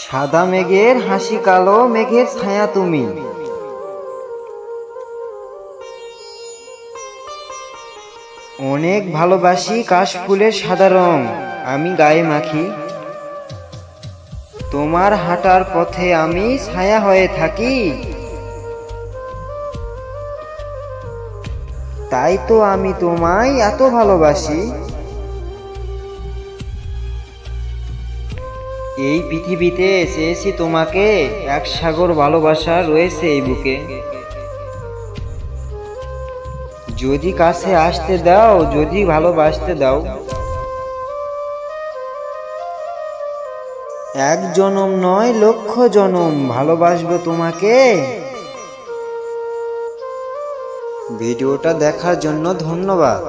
সাদা মেঘের হাসি, কালো মেঘের ছায়া তুমি। অনেক ভালোবাসি কাশফুলের সাদা রং, আমি গায়ে মাখি। তোমার হাঁটার পথে আমি ছায়া হয়ে থাকি। তাই তো আমি তোমায় এত ভালোবাসি। এই পৃথিবীতে চেয়েছি তোমাকে, এক সাগর ভালোবাসা রয়েছে এই বুকে। যদি কাছে আসতে দাও, যদি ভালোবাসতে দাও। এক জনম নয় লক্ষ জনম ভালোবাসবো তোমাকে। ভিডিওটা দেখার জন্য ধন্যবাদ।